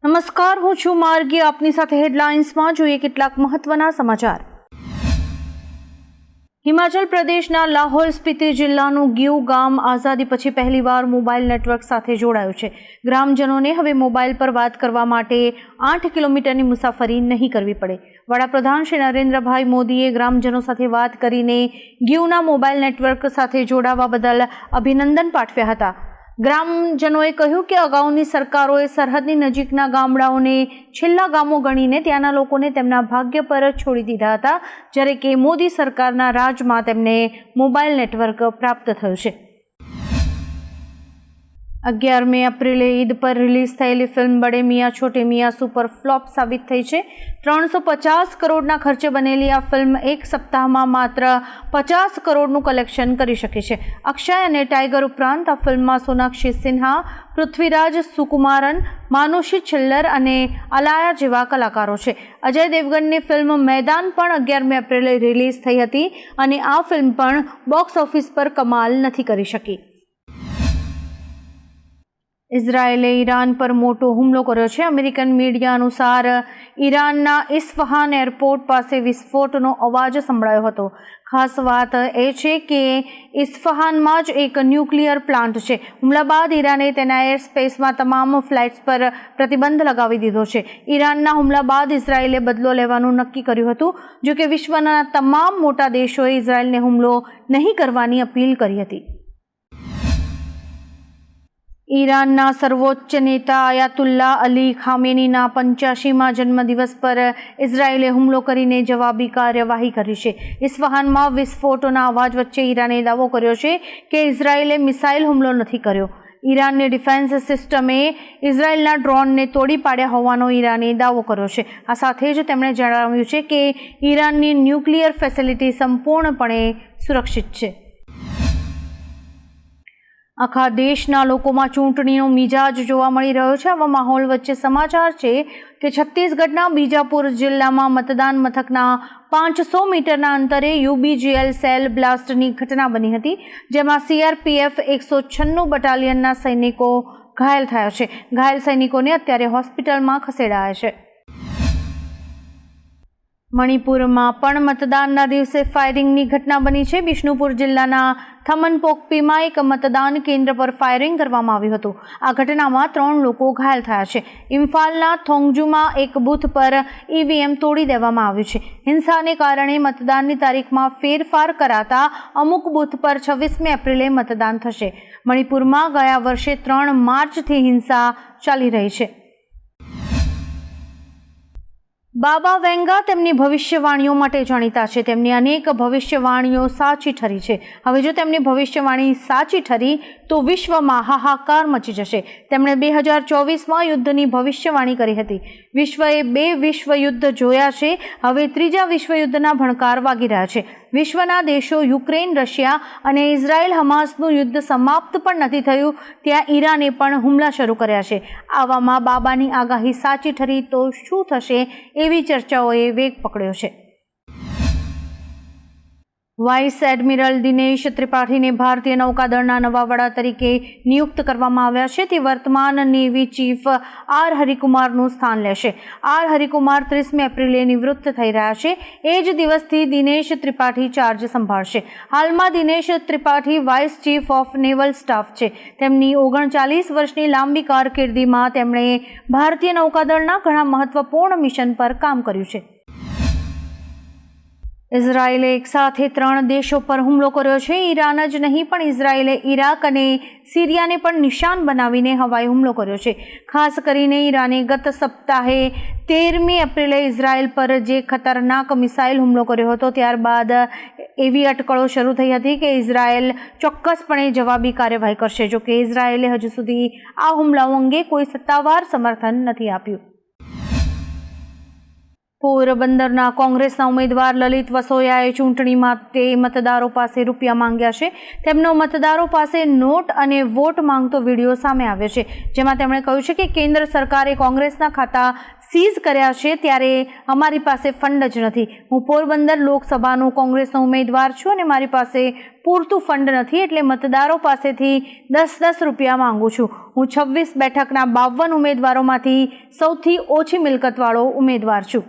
નમસ્કાર, હું છું માર્ગી. આપની સાથે હેડલાઇન્સમાં જોઈએ કેટલાક મહત્વના સમાચાર. હિમાચલ પ્રદેશના લાહૌલ સ્પીતિ જિલ્લાનું ગીવ ગામ આઝાદી પછી પહેલીવાર મોબાઈલ નેટવર્ક સાથે જોડાયું છે. ગ્રામજનોને હવે મોબાઈલ પર વાત કરવા માટે 8 કિલોમીટરની મુસાફરી નહીં કરવી પડે. વડાપ્રધાન શ્રી નરેન્દ્રભાઈ મોદીએ ગ્રામજનો સાથે વાત કરીને ગીવના મોબાઈલ નેટવર્ક સાથે જોડાવા બદલ અભિનંદન પાઠવ્યા હતા. ગ્રામજનોએ કહ્યું કે અગાઉની સરકારોએ સરહદની નજીકના ગામડાઓને છેલ્લા ગામો ગણીને ત્યાંના લોકોને તેમના ભાગ્ય પર છોડી દીધા હતા, જ્યારે કે મોદી સરકારના રાજમાં તેમને મોબાઈલ નેટવર્ક પ્રાપ્ત થયું છે. 11 એપ્રિલે ઈદ પર રિલીઝ થયેલી ફિલ્મ બડે મિયાં છોટે મિયાં સુપર ફ્લોપ સાબિત થઈ છે. 350 કરોડના ખર્ચે બનેલી આ ફિલ્મ એક સપ્તાહમાં માત્ર 50 કરોડનું કલેક્શન કરી શકે છે. અક્ષય અને ટાઈગર ઉપરાંત આ ફિલ્મમાં સોનાક્ષી સિન્હા, પૃથ્વીરાજ સુકુમારન, માનુષી છિલ્લર અને અલાયા જેવા કલાકારો છે. અજય દેવગનની ફિલ્મ મેદાન પણ 11 એપ્રિલે રિલીઝ થઈ હતી અને આ ફિલ્મ પણ બોક્સ ઓફિસ પર કમાલ નથી કરી શકી. ઇઝરાયેલે ઈરાન પર મોટો હુમલો કર્યો છે. અમેરિકન મીડિયા અનુસાર ઈરાનના ઇસ્ફહાન એરપોર્ટ પાસે વિસ્ફોટનો અવાજ સંભળાયો હતો. ખાસ વાત એ છે કે ઇસ્ફહાનમાં જ એક ન્યુક્લિયર પ્લાન્ટ છે. હુમલા બાદ ઈરાને તેના એર સ્પેસમાં તમામ ફ્લાઇટ્સ પર પ્રતિબંધ લગાવી દીધો છે. ઈરાનના હુમલા બાદ ઇઝરાયેલે બદલો લેવાનું નક્કી કર્યું હતું, જો કે વિશ્વના તમામ મોટા દેશોએ ઇઝરાયેલને હુમલો નહીં કરવાની અપીલ કરી હતી. ઈરાનના સર્વોચ્ચ નેતા આયાતુલ્લા અલી ખામેનીના 85મા જન્મદિવસ પર ઇઝરાયેલે હુમલો કરીને જવાબી કાર્યવાહી કરી છે. ઇસ્ફહાનમાં વિસ્ફોટોના અવાજ વચ્ચે ઈરાને દાવો કર્યો છે કે ઇઝરાયેલે મિસાઇલ હુમલો નથી કર્યો. ઈરાનની ડિફેન્સ સિસ્ટમે ઇઝરાયેલના ડ્રોનને તોડી પાડ્યા હોવાનો ઈરાને દાવો કર્યો છે. આ સાથે જ તેમણે જણાવ્યું છે કે ઈરાનની ન્યુક્લિયર ફેસિલિટી સંપૂર્ણપણે સુરક્ષિત છે. આખા દેશના લોકોમાં ચૂંટણીનો મિજાજ જોવા મળી રહ્યો છે. આવા માહોલ વચ્ચે સમાચાર છે કે છત્તીસગઢના બીજાપુર જિલ્લામાં મતદાન મથકના 500 મીટરના અંતરે યુબીજીએલ સેલ બ્લાસ્ટની ઘટના બની હતી, જેમાં સીઆરપીએફ 196 બટાલિયનના સૈનિકો ઘાયલ થયા છે. ઘાયલ સૈનિકોને અત્યારે હોસ્પિટલમાં ખસેડાયા છે. મણિપુરમાં પણ મતદાનના દિવસે ફાયરિંગની ઘટના બની છે. બિષ્ણુપુર જિલ્લાના થમનપોકપીમાં એક મતદાન કેન્દ્ર પર ફાયરિંગ કરવામાં આવ્યું હતું. આ ઘટનામાં 3 લોકો ઘાયલ થયા છે. ઇમ્ફાલના થોંગજુમાં એક બૂથ પર ઈવીએમ તોડી દેવામાં આવ્યું છે. હિંસાને કારણે મતદાનની તારીખમાં ફેરફાર કરાતા અમુક બૂથ પર 26 એપ્રિલે મતદાન થશે. મણિપુરમાં ગયા વર્ષે 3 માર્ચથી હિંસા ચાલી રહી છે. બાબા વેંગા તેમની ભવિષ્યવાણીઓ માટે જાણીતા છે. તેમની અનેક ભવિષ્યવાણીઓ સાચી ઠરી છે. હવે જો તેમની ભવિષ્યવાણી સાચી ઠરી તો વિશ્વમાં હાહાકાર મચી જશે. તેમણે 2024માં યુદ્ધની ભવિષ્યવાણી કરી હતી. વિશ્વએ 2 વિશ્વયુદ્ધ જોયા છે. હવે 3જા વિશ્વયુદ્ધના ભણકાર વાગી રહ્યા છે. વિશ્વના દેશો યુક્રેન, રશિયા અને ઇઝરાયલ હમાસનું યુદ્ધ સમાપ્ત પણ નથી થયું, ત્યાં ઈરાને પણ હુમલા શરૂ કર્યા છે. આવામાં બાબાની આગાહી સાચી ઠરી તો શું થશે એવી ચર્ચાઓએ વેગ પકડ્યો છે. વાઇસ એડમિરલ દિનેશ ત્રિપાઠીને ભારતીય નૌકાદળના નવા વડા તરીકે નિયુક્ત કરવામાં આવ્યા છે. તે વર્તમાન નેવી ચીફ આર હરિકુમારનું સ્થાન લેશે. આર હરિકુમાર 30 એપ્રિલે નિવૃત્ત થઈ રહ્યા છે. એ જ દિવસથી દિનેશ ત્રિપાઠી ચાર્જ સંભાળશે. હાલમાં Dinesh Tripathi vice chief of naval staff છે. તેમની 39 વર્ષની લાંબી કારકિર્દીમાં તેમણે ભારતીય નૌકાદળના ઘણા મહત્વપૂર્ણ મિશન પર કામ કર્યું છે. ઇઝરાયેલે એકસાથે 3 દેશો પર હુમલો કર્યો છે. ઈરાન જ નહીં પણ ઇઝરાયેલે ઈરાક અને સિરિયાને પણ નિશાન બનાવીને હવાઈ હુમલો કર્યો છે. ખાસ કરીને ઈરાને ગત સપ્તાહે 13મી એપ્રિલે ઇઝરાયેલ પર જે ખતરનાક મિસાઇલ હુમલો કર્યો હતો, ત્યારબાદ એવી અટકળો શરૂ થઈ હતી કે ઇઝરાયેલ ચોક્કસપણે જવાબી કાર્યવાહી કરશે. જોકે ઇઝરાયેલે હજુ સુધી આ હુમલાઓ અંગે કોઈ સત્તાવાર સમર્થન નથી આપ્યું. પોરબંદરના કોંગ્રેસના ઉમેદવાર લલિત વસોયાએ ચૂંટણી માટે મતદારો પાસે રૂપિયા માંગ્યા છે. તેમનો મતદારો પાસે નોટ અને વોટ માંગતો વિડીયો સામે આવ્યો છે, જેમાં તેમણે કહ્યું છે કે કેન્દ્ર સરકારે કોંગ્રેસના ખાતા સીઝ કર્યા છે ત્યારે અમારી પાસે ફંડ જ નથી. હું પોરબંદર લોકસભાનો કોંગ્રેસનો ઉમેદવાર છું અને મારી પાસે પૂરતું ફંડ નથી, એટલે મતદારો પાસેથી 10-10 રૂપિયા માંગુ છું. હું 26 બેઠકના 52 ઉમેદવારોમાંથી સૌથી ઓછી મિલકતવાળો ઉમેદવાર છું.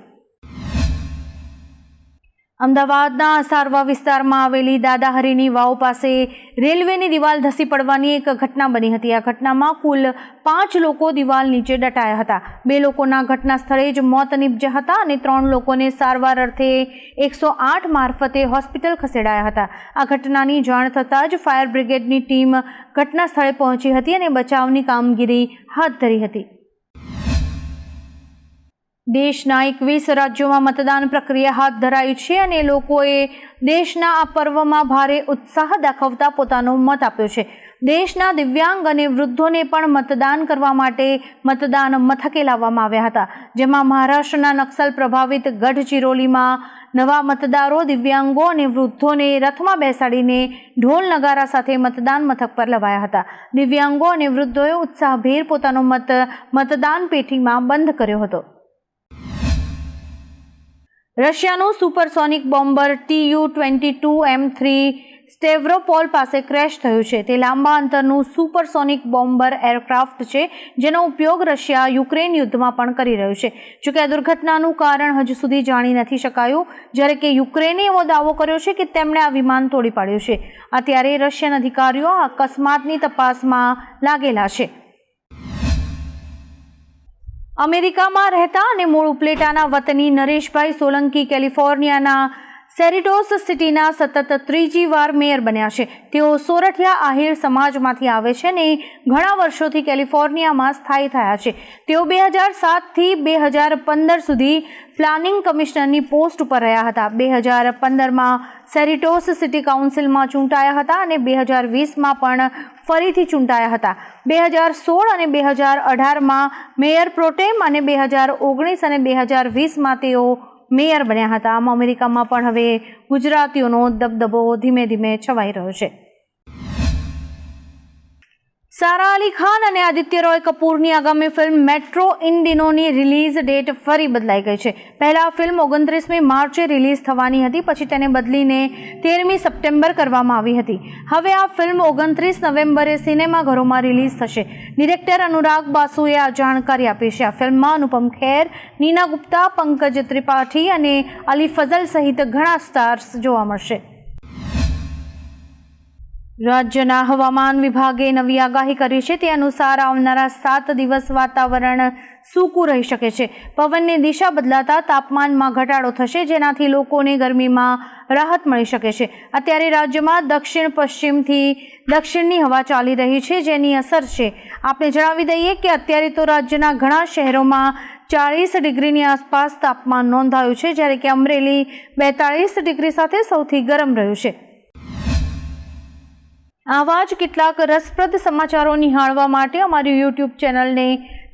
અમદાવાદના અસારવા વિસ્તારમાં આવેલી દાદાહરીની વાવ પાસે રેલવેની દિવાલ ધસી પડવાની એક ઘટના બની હતી. આ ઘટનામાં કુલ 5 લોકો દિવાલ નીચે દટાયા હતા. 2 લોકોના ઘટના સ્થળે જ મોત નીપજ્યા હતા અને 3 લોકોને સારવાર અર્થે 108 મારફતે હોસ્પિટલ ખસેડાયા હતા. આ ઘટનાની જાણ થતાં જ ફાયર બ્રિગેડની ટીમ ઘટના સ્થળે પહોંચી હતી અને બચાવની કામગીરી હાથ ધરી હતી. દેશના 21 રાજ્યોમાં મતદાન પ્રક્રિયા હાથ ધરાઈ છે અને લોકોએ દેશના આ પર્વમાં ભારે ઉત્સાહ દાખવતા પોતાનો મત આપ્યો છે. દેશના દિવ્યાંગ અને વૃદ્ધોને પણ મતદાન કરવા માટે મતદાન મથકે લાવવામાં આવ્યા હતા, જેમાં મહારાષ્ટ્રના નક્સલ પ્રભાવિત ગઢચિરોલીમાં નવા મતદારો, દિવ્યાંગો અને વૃદ્ધોને રથમાં બેસાડીને ઢોલ નગારા સાથે મતદાન મથક પર લવાયા હતા. દિવ્યાંગો અને વૃદ્ધોએ ઉત્સાહભેર પોતાનો મત મતદાન પેટીમાં બંધ કર્યો હતો. રશિયાનું સુપરસોનિક બોમ્બર Tu-22M3 સ્ટેવરોપોલ પાસે ક્રેશ થયું છે. તે લાંબા અંતરનું સુપરસોનિક બોમ્બર એરક્રાફ્ટ છે, જેનો ઉપયોગ રશિયા યુક્રેન યુદ્ધમાં પણ કરી રહ્યું છે. જોકે આ દુર્ઘટનાનું કારણ હજુ સુધી જાણી નથી શકાયું, જ્યારે કે યુક્રેને એવો દાવો કર્યો છે કે તેમણે આ વિમાન તોડી પાડ્યું છે. અત્યારે રશિયન અધિકારીઓ આ અકસ્માતની તપાસમાં લાગેલા છે. અમેરિકામાં રહેતા અને મૂળ ઉપલેટાના વતની નરેશભાઈ સોલંકી કેલિફોર્નિયાના સેરિટોસ સિટીના સતત 3જી વાર મેયર બન્યા છે. તેઓ સોરઠિયા આહિર સમાજમાંથી આવે છે અને ઘણા વર્ષોથી કેલિફોર્નિયામાં સ્થાયી થયા છે. તેઓ 2007થી 2015 સુધી પ્લાનિંગ કમિશનરની પોસ્ટ ઉપર રહ્યા હતા. 2015માં સેરિટોસ સિટી કાઉન્સિલમાં ચૂંટાયા હતા અને 2020માં પણ ફરીથી ચૂંટાયા હતા. 2016 અને 2018માં મેયર પ્રોટેમ અને 2019 અને 2020માં તેઓ મેયર બન્યા હતા. આમ અમેરિકામાં પણ હવે ગુજરાતીઓનો દબદબો ધીમે ધીમે છવાઈ રહ્યો છે. સારા અલી ખાન અને આદિત્ય રોય કપૂરની આગામી ફિલ્મ મેટ્રો ઇન દિનોની રિલીઝ ડેટ ફરી બદલાઈ ગઈ છે. પહેલા ફિલ્મ 29મી માર્ચે રિલીઝ થવાની હતી, પછી તેને બદલીને 13મી સપ્ટેમ્બર કરવામાં આવી હતી. હવે આ ફિલ્મ 29 નવેમ્બરે સિનેમાઘરોમાં રિલીઝ થશે. ડિરેક્ટર અનુરાગ બાસુએ આ જાણકારી આપી છે. આ ફિલ્મમાં અનુપમ ખેર, નીના ગુપ્તા, પંકજ ત્રિપાઠી અને અલી ફઝલ સહિત ઘણા સ્ટાર્સ જોવા મળશે. રાજ્યના હવામાન વિભાગે નવી આગાહી કરી છે. તે અનુસાર આવનારા 7 દિવસ વાતાવરણ સૂકું રહી શકે છે. પવનની દિશા બદલાતા તાપમાનમાં ઘટાડો થશે, જેનાથી લોકોને ગરમીમાં રાહત મળી શકે છે. અત્યારે રાજ્યમાં દક્ષિણ પશ્ચિમથી દક્ષિણની હવા ચાલી રહી છે, જેની અસર છે. આપણે જણાવી દઈએ કે અત્યારે તો રાજ્યના ઘણા શહેરોમાં 40 ડિગ્રીની આસપાસ તાપમાન નોંધાયું છે, જ્યારે કે અમરેલી 42 ડિગ્રી સાથે સૌથી ગરમ રહ્યું છે. આવા જ કેટલાક રસપ્રદ સમાચારો નિહાળવા માટે અમારી YouTube ચેનલને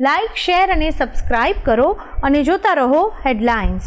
લાઇક, શેર અને સબસ્ક્રાઇબ કરો અને જોતા રહો હેડલાઇન્સ.